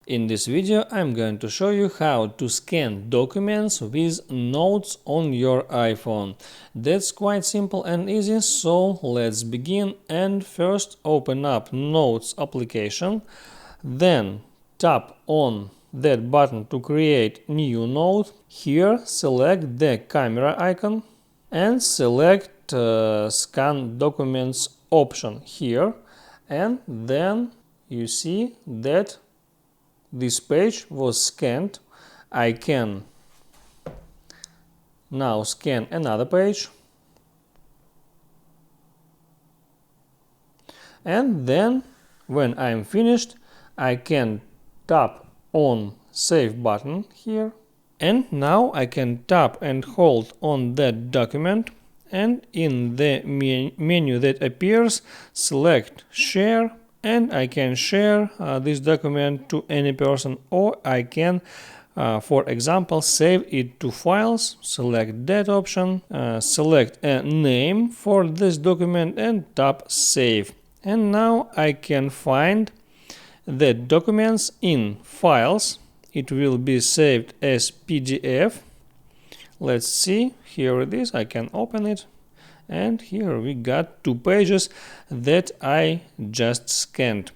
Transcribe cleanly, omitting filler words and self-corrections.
In this video I'm going to show you how to scan documents with notes on your iPhone. That's quite simple and easy, so let's begin. And first open up Notes application, then tap on that button to create new note. Here select the camera icon and select Scan Documents option here, and then you see that this page was scanned. I can now scan another page, and then when I'm finished I can tap on Save button here, and now I can tap and hold on that document, and in the menu that appears select Share, and I can share this document to any person, or I can for example save it to files. Select that option, select a name for this document and tap Save, and now I can find the documents in Files. It will be saved as PDF. Let's see, here it is. I can open it, and here we got 2 pages that I just scanned.